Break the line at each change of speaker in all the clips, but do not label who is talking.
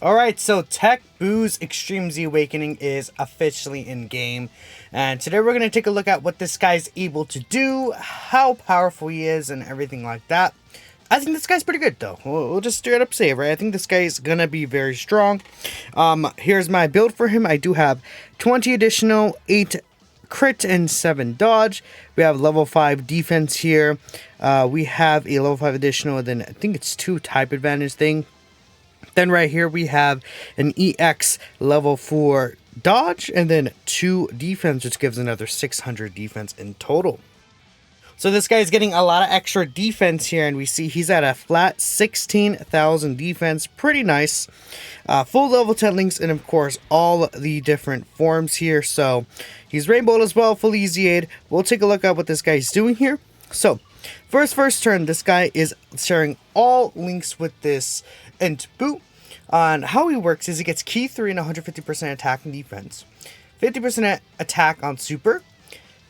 Alright, so TEQ Boo's Extreme Z Awakening is officially in game, and today we're going to take a look at what this guy's able to do, how powerful he is, and everything like that. I think this guy's pretty good though. We'll just straight up say it, right? I think this guy's gonna be very strong. Here's my build for him. I do have 20 additional, 8 crit and 7 dodge. We have level 5 defense here. We have a level 5 additional, then I think it's 2 type advantage thing. Then right here we have an EX level 4 dodge and then 2 defense, which gives another 600 defense in total. So this guy's getting a lot of extra defense here, and we see he's at a flat 16,000 defense. Pretty nice. Full level 10 links, and of course all the different forms here. So he's rainbowed as well, fully EZA'd. We'll take a look at what this guy's doing here. So first turn, this guy is sharing all links with this Int Boo. On how he works is he gets key 3 and 150% attack and defense, 50% attack on super.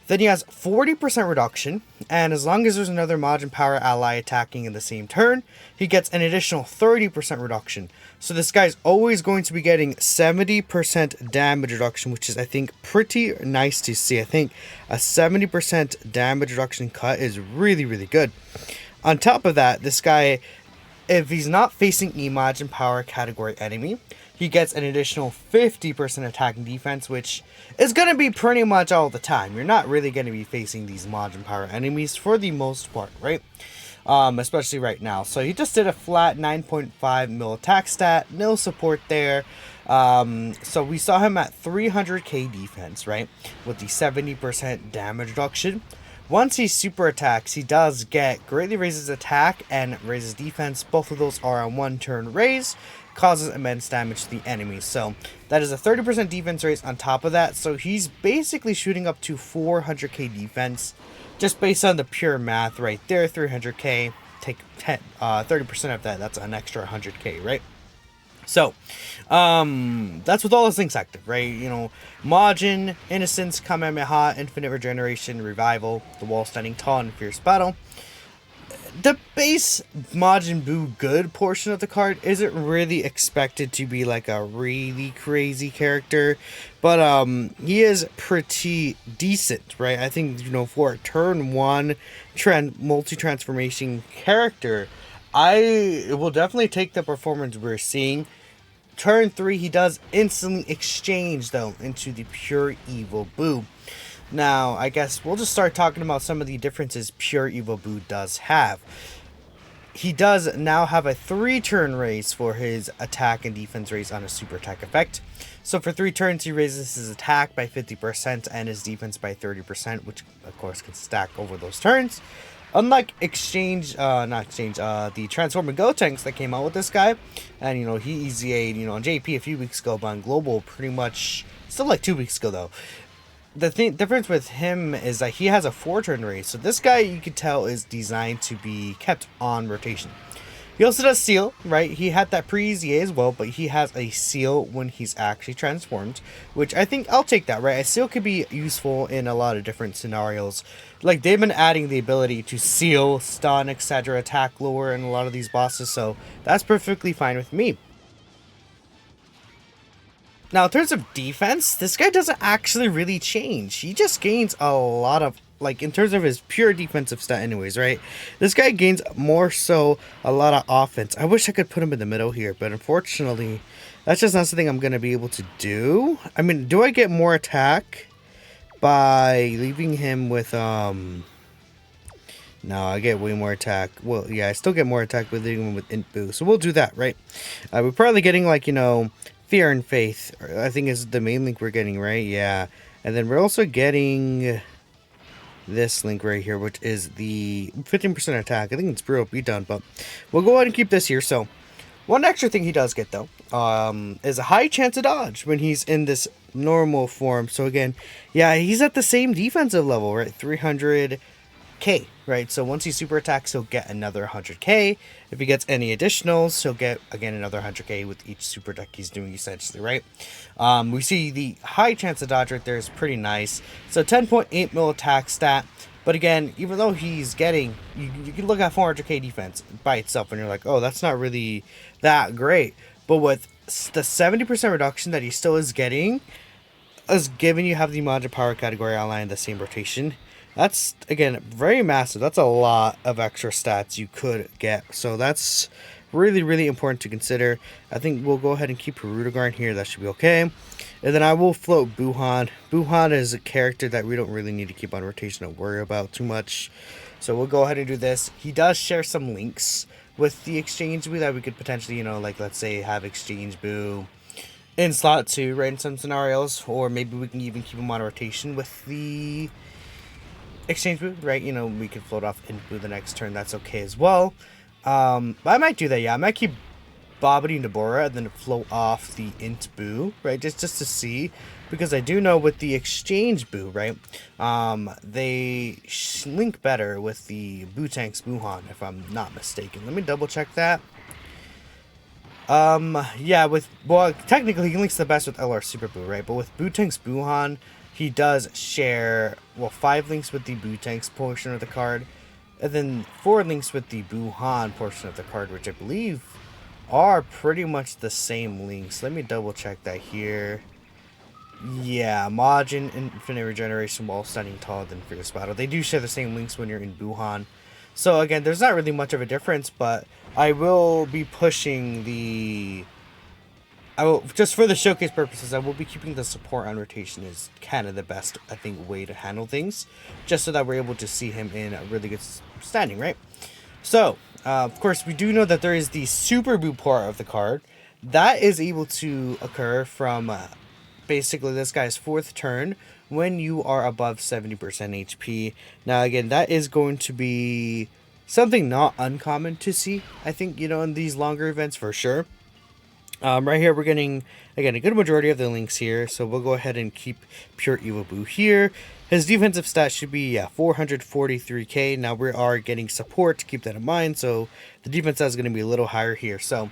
Then he has 40% reduction, and as long as there's another Majin Power ally attacking in the same turn, he gets an additional 30% reduction. So this guy's always going to be getting 70% damage reduction, which is, I think, pretty nice to see. I think a 70% damage reduction cut is really, really good. On top of that, this guy, if he's not facing a Majin Power category enemy, he gets an additional 50% attack and defense, which is going to be pretty much all the time. You're not really going to be facing these Majin Power enemies for the most part, right? Especially right now. So he just did a flat 9.5 mil attack stat, no support there. So we saw him at 300k defense, right? With the 70% damage reduction. Once he super attacks, he does get greatly raises attack and raises defense. Both of those are on 1 turn raise. Causes immense damage to the enemy. So that is a 30% defense raise on top of that. So he's basically shooting up to 400k defense just based on the pure math right there. 300k, take 30% of that. That's an extra 100k, right? So that's with all his links active, right? You know, Majin, Innocence, Kamehameha, Infinite Regeneration, Revival, the Wall Standing Tall, and Fierce Battle. The base Majin Buu good portion of the card isn't really expected to be like a really crazy character, but he is pretty decent, right? I think, you know, for a turn 1 multi-transformation character, I will definitely take the performance we're seeing. Turn 3, he does instantly exchange though into the pure evil Buu. Now, I guess we'll just start talking about some of the differences Pure Evil Buu does have. He does now have a 3-turn raise for his attack and defense raise on a super attack effect. So for 3 turns, he raises his attack by 50% and his defense by 30%, which of course can stack over those turns. Unlike the Transform and Go tanks that came out with this guy, and you know, he EZA'd, you know, on JP a few weeks ago, but on Global pretty much, still like 2 weeks ago though. The difference with him is that he has a 4-turn raise. So this guy, you could tell, is designed to be kept on rotation. He also does seal, right? He had that pre-EZA as well, but he has a seal when he's actually transformed, which I think I'll take that, right? A seal could be useful in a lot of different scenarios. Like, they've been adding the ability to seal, stun, etc., attack lower in a lot of these bosses, so that's perfectly fine with me. Now, in terms of defense, this guy doesn't actually really change. He just gains a lot of, like, in terms of his pure defensive stat anyways, right? This guy gains more so a lot of offense. I wish I could put him in the middle here, but unfortunately, that's just not something I'm going to be able to do. I mean, do I get more attack by leaving him with, No, I get way more attack. Well, yeah, I still get more attack with leaving him with Int Boo, so we'll do that, right? We're probably getting, like, you know, Fear and Faith, I think, is the main link we're getting, right? Yeah. And then we're also getting this link right here, which is the 15% attack. I think it's Brutal Beatdown, but we'll go ahead and keep this here. So, one extra thing he does get, though, is a high chance of dodge when he's in this normal form. So, again, yeah, he's at the same defensive level, right? 300k, right? So once he super attacks, he'll get another 100k. If he gets any additionals, he'll get, again, another 100k with each super attack he's doing, essentially, right? We see the high chance of dodge right there is pretty nice. So 10.8 mil attack stat. But again, even though he's getting, you can look at 400k defense by itself and you're like, oh, that's not really that great. but with the 70% reduction that he still is getting, as given you have the Majin Power category outlined in the same rotation, that's, again, very massive. That's a lot of extra stats you could get. So that's really, really important to consider. I think we'll go ahead and keep Hirudegarn here. That should be okay. And then I will float Buhan. Buhan is a character that we don't really need to keep on rotation or worry about too much. So we'll go ahead and do this. He does share some links with the Exchange Boo that we could potentially, you know, like let's say have Exchange Boo in slot 2, right, in some scenarios. Or maybe we can even keep him on rotation with the Exchange Boo, right? You know, we could float off Int Boo the next turn. That's okay as well. But I might do that, yeah. I might keep Babidi and Deborah and then float off the Int Boo, right? Just to see. Because I do know with the Exchange Boo, right? They link better with the Boo-Tank's Buhan, if I'm not mistaken. Let me double check that. Yeah, well, technically he links the best with LR Super Boo, right? But with Boo-Tank's Buhan, he does share, well, 5 links with the Boo-Tank's portion of the card, and then 4 links with the Buhan portion of the card, which I believe are pretty much the same links. Let me double check that here. Yeah, Majin, Infinite Regeneration while standing taller than Fierce Battle. They do share the same links when you're in Buhan. So again, there's not really much of a difference, but I will be pushing the... just for the showcase purposes, I will be keeping the support on rotation is kind of the best, I think, way to handle things. Just so that we're able to see him in a really good standing, right? So, of course, we do know that there is the Super Boo part of the card. That is able to occur from basically this guy's 4th turn when you are above 70% HP. Now, again, that is going to be something not uncommon to see, I think, you know, in these longer events for sure. Right here, we're getting, again, a good majority of the links here, so we'll go ahead and keep Pure Evil Boo here. His defensive stat should be 443k. Now, we are getting support to keep that in mind, so the defense stat is going to be a little higher here. So,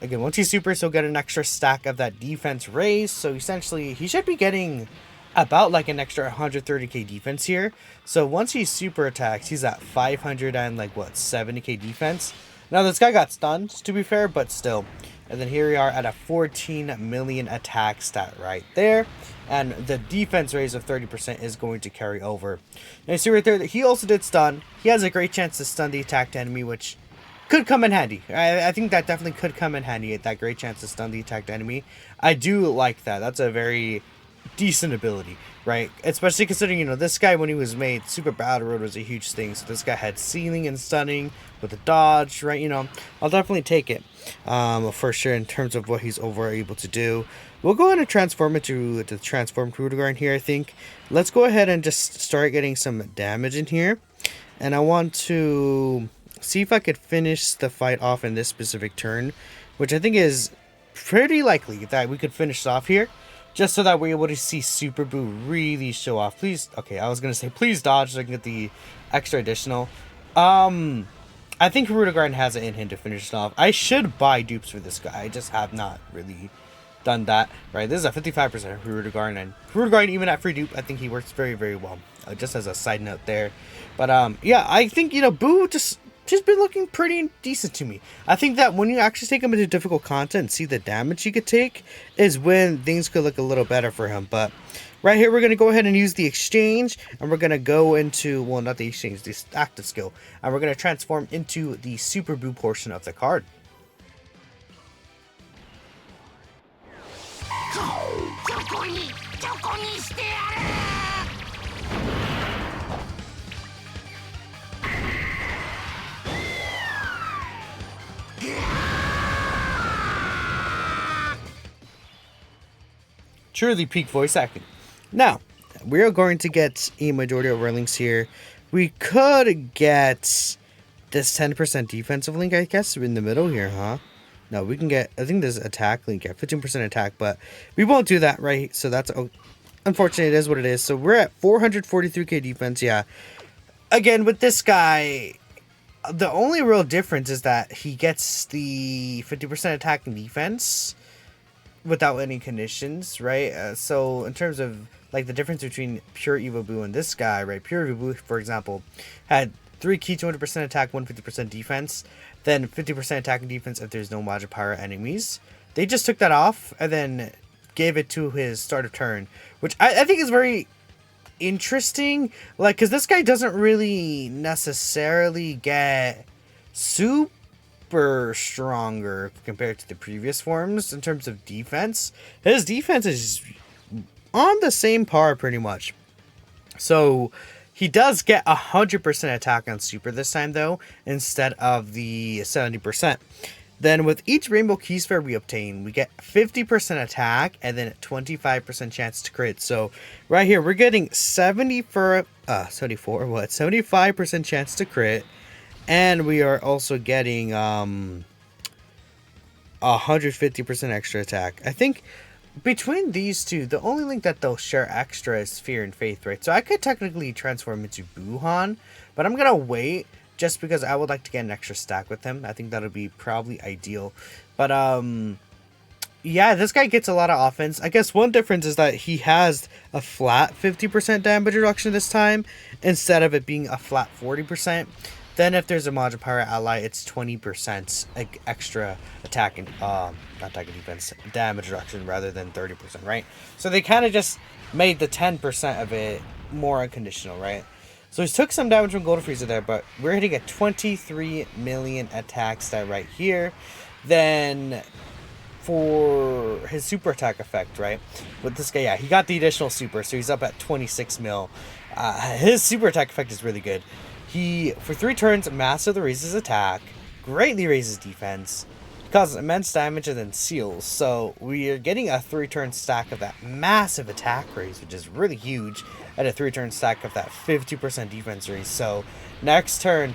again, once he's super, he'll get an extra stack of that defense raise, so essentially, he should be getting about like an extra 130k defense here. So, once he super attacks, he's at 500 and like, what, 70k defense? Now, this guy got stunned, to be fair, but still. And then here we are at a 14 million attack stat right there. And the defense raise of 30% is going to carry over. Now you see right there that he also did stun. He has a great chance to stun the attacked enemy, which could come in handy. I think that definitely could come in handy, that great chance to stun the attacked enemy. I do like that. That's a very decent ability, right? Especially considering, you know, this guy, when he was made, Super Battle Road was a huge thing. So this guy had sealing and stunning with a dodge, right? You know, I'll definitely take it for sure in terms of what he's able to do. We'll go ahead and transform it to the transformed Hirudegarn here, I think. Let's go ahead and just start getting some damage in here. And I want to see if I could finish the fight off in this specific turn, which I think is pretty likely that we could finish it off here. Just so that we're able to see Super Boo really show off. Please, okay, I was going to say please dodge so I can get the extra additional. I think Hirudegarn has it in him to finish it off. I should buy dupes for this guy. I just have not really done that. Right, this is a 55% Hirudegarn. And Hirudegarn, even at free dupe, I think he works very, very well. Just as a side note there. But, yeah, I think, you know, Boo just been looking pretty decent to me. I think that when you actually take him into difficult content and see the damage he could take is when things could look a little better for him. But right here, we're going to go ahead and use the exchange, and we're going to go into, well, not the exchange, the active skill, and we're going to transform into the Super Boo portion of the card. Truly peak voice acting. Now, we are going to get a majority of our links here. We could get this 10% defensive link, I guess, in the middle here, huh? No, we can get, I think there's attack link, yeah, 15% attack, but we won't do that, right? So that's, unfortunately, it is what it is. So we're at 443k defense, yeah. Again, with this guy, the only real difference is that he gets the 50% attack and defense without any conditions, right? So in terms of like the difference between Pure Evo Boo and this guy, right? Pure Evo Boo, for example, had 3 key 200% attack, 150% defense, then 50% attack and defense if there's no Majin Power enemies. they just took that off and then gave it to his start of turn, which I think is very interesting. Like, because this guy doesn't really necessarily get super stronger compared to the previous forms in terms of defense. His defense is on the same par pretty much. So he does get 100% attack on super this time though, instead of the 70%. Then with each rainbow key sphere we obtain, we get 50% attack and then 25% chance to crit. So right here we're getting 75% chance to crit, and we are also getting 150% extra attack. I think between these two, the only link that they'll share extra is Fear and Faith, right? So I could technically transform into Buhan, but I'm gonna wait just because I would like to get an extra stack with him. I think that'll be probably ideal. But yeah, this guy gets a lot of offense. I guess one difference is that he has a flat 50% damage reduction this time instead of it being a flat 40%. Then if there's a Module Power ally, it's 20% extra attack and not attack and defense damage reduction rather than 30%, right? So they kind of just made the 10% of it more unconditional, right? So he took some damage from Golden Frieza there, but we're hitting a 23 million attack stat right here. Then for his super attack effect, right? With this guy, yeah, he got the additional super, so he's up at 26 mil. His super attack effect is really good. He, for 3 turns, massively raises attack, greatly raises defense, causes immense damage, and then seals. So we are getting a 3-turn stack of that massive attack raise, which is really huge, and a 3-turn stack of that 50% defense raise. So next turn,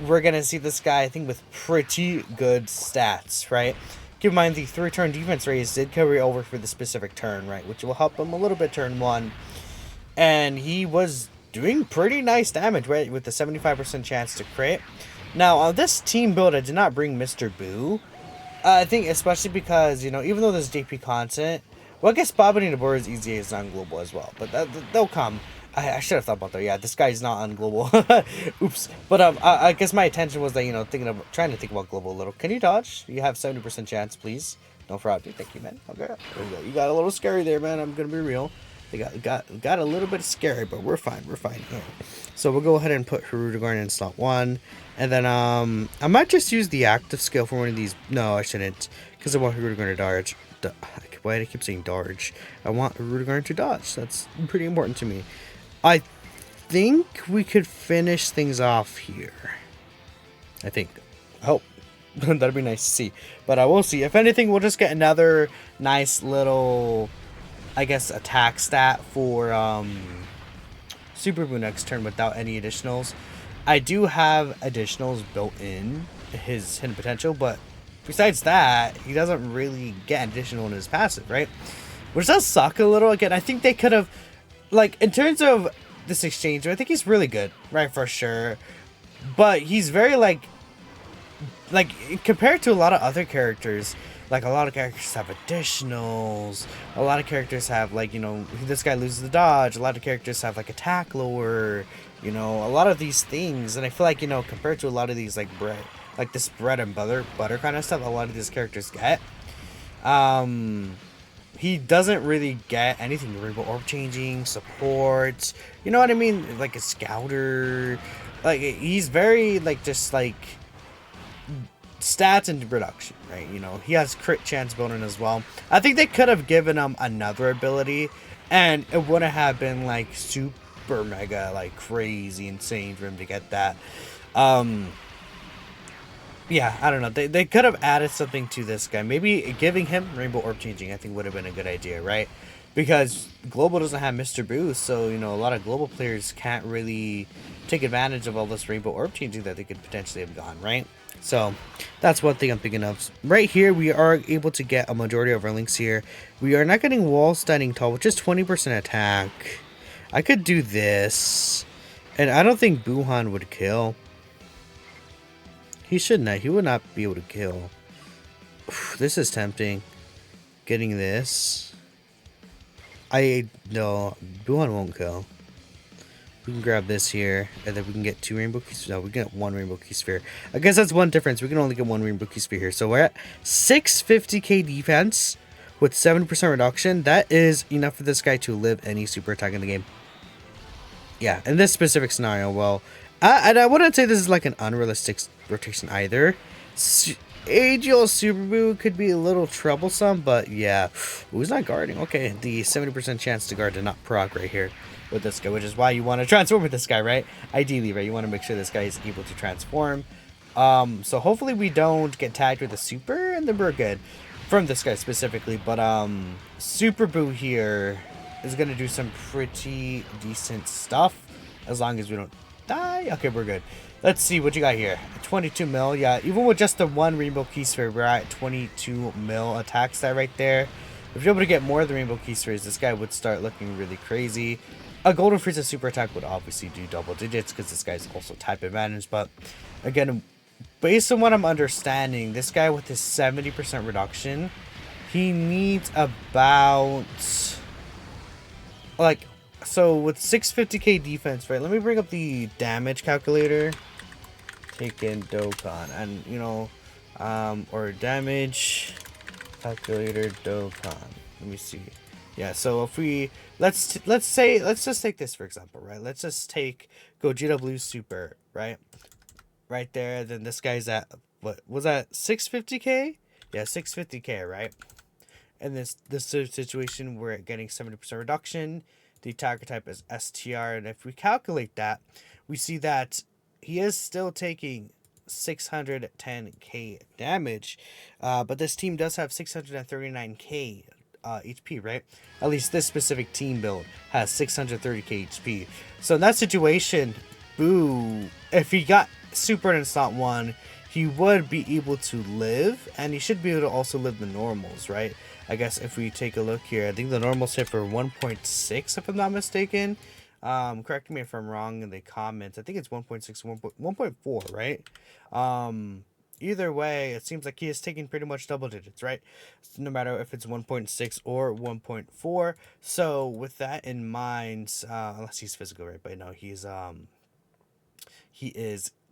we're going to see this guy, I think, with pretty good stats, right? Keep in mind, the 3-turn defense raise did carry over for the specific turn, right? Which will help him a little bit turn 1. And he was doing pretty nice damage, right, with the 75% chance to crit. Now, on this team build, I did not bring Mr. Boo. I think especially because, you know, even though there's JP content, well, I guess Bobbity and Deborah's EZA is non-global as well, but they'll come. I should have thought about that. Yeah, this guy's not on global. Oops. But I guess my attention was that, you know, trying to think about global a little. Can you dodge? You have 70% chance, please. No fraud. Thank you, man. Okay. You got a little scary there, man. I'm gonna be real. They got a little bit scary, but we're fine. We're fine. Yeah. So we'll go ahead and put Hirudegarn in slot 1. And then I might just use the active skill for one of these. No, I shouldn't, because I want Hirudegarn to dodge. Why do I keep saying dodge? I want Hirudegarn to dodge. That's pretty important to me. I think we could finish things off here. I think. I hope. That'd be nice to see. But I will see. If anything, we'll just get another nice little, I guess, attack stat for Super Boo next turn without any additionals. I do have additionals built in his hidden potential, but besides that, he doesn't really get additional in his passive, right? Which does suck a little. Again, I think they could have, like, in terms of this exchange, I think he's really good, right, for sure. But he's very, like, compared to a lot of other characters, like, a lot of characters have additionals. A lot of characters have, like, you know, this guy loses the dodge. A lot of characters have, like, attack lower. You know, a lot of these things. And I feel like, you know, compared to a lot of these, like, this bread and butter kind of stuff, a lot of these characters get. He doesn't really get anything. Rainbow Orb changing, support. You know what I mean? Like, a scouter. Like, he's very, like, just, like, stats and reduction, right? You know, he has crit chance built in as well. I think they could have given him another ability, and it wouldn't have been like super mega, like, crazy insane for him to get that. Yeah, I don't know. They could have added something to this guy. Maybe giving him Rainbow Orb changing, I think, would have been a good idea, right? Because Global doesn't have Mr. Boo, so, you know, a lot of global players can't really take advantage of all this Rainbow Orb changing that they could potentially have gone, right? So that's one thing I'm thinking of. Right here, we are able to get a majority of our links here. We are not getting Wall Standing Tall, which is 20% attack. I could do this, and I don't think Buhan would kill. He should not. He would not be able to kill. This is tempting. Getting this. No, Buhan won't kill. We can grab this here, and then we can get 2 rainbow keys. No, we can get 1 rainbow key sphere. I guess that's one difference. We can only get 1 rainbow key sphere here. So we're at 650k defense with 7% reduction. That is enough for this guy to live any super attack in the game. Yeah, in this specific scenario, well, and I wouldn't say this is like an unrealistic rotation either. AGL Super Boo could be a little troublesome, but yeah. Who's not guarding? Okay, the 70% chance to guard did not proc right here with this guy, which is why you want to transform with this guy, right? Ideally, right? You want to make sure this guy is able to transform. So hopefully we don't get tagged with a super, and then we're good from this guy specifically. But Super Boo here is gonna do some pretty decent stuff as long as we don't die. Okay, we're good. Let's see what you got here. 22 mil. Yeah, even with just the 1 rainbow key sphere, we're at 22 mil attack stat right there. If you're able to get more of the rainbow key spheres, this guy would start looking really crazy. A golden Frieza super attack would obviously do double digits because this guy's also type advantage. But again, based on what I'm understanding, this guy with his 70% reduction, he needs about like, so with 650k defense, right? Let me bring up the damage calculator. Take in Dokkan, and you know, or damage calculator Dokkan. Let me see. Yeah, so if we let's just take this for example, right? Let's just take Gogeta Blue Super, right? Right there. Then this guy's at, what was that, 650k? Yeah, 650k, right? And this situation, we're getting 70% reduction. The attacker type is STR, and if we calculate that, we see that he is still taking 610k damage, but this team does have 639k HP, right? At least this specific team build has 630k HP. So in that situation, Boo, if he got super in slot 1, he would be able to live, and he should be able to also live the normals, right? I guess if we take a look here, I think the normals hit for 1.6 if I'm not mistaken. Correct me if I'm wrong in the comments. I think it's 1.6, 1.4, right? Either way, it seems like he is taking pretty much double digits, right? No matter if it's 1.6 or 1.4. So with that in mind, unless he's physical, right? But no, he is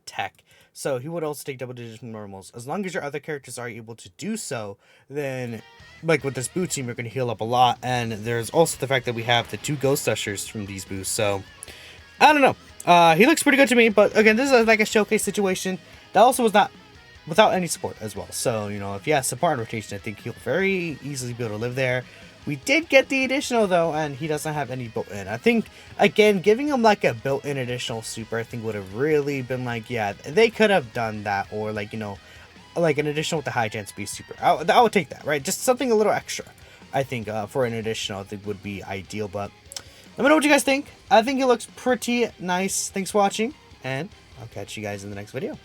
TEQ. So he would also take double digits from normals. As long as your other characters are able to do so, then like with this Boo team, you're going to heal up a lot. And there's also the fact that we have the 2 Ghost Ushers from these Boos. So I don't know. He looks pretty good to me. But again, this is like a showcase situation. That also was not without any support as well. So, you know, if he has support and rotation, I think he'll very easily be able to live there. We did get the additional though, and he doesn't have any built-in. I think, again, giving him like a built-in additional super, I think would have really been like, yeah, they could have done that. Or like, you know, like an additional with the high chance be super. I would take that, right? Just something a little extra, I think, for an additional, I think would be ideal. But let me know what you guys think. I think it looks pretty nice. Thanks for watching, and I'll catch you guys in the next video.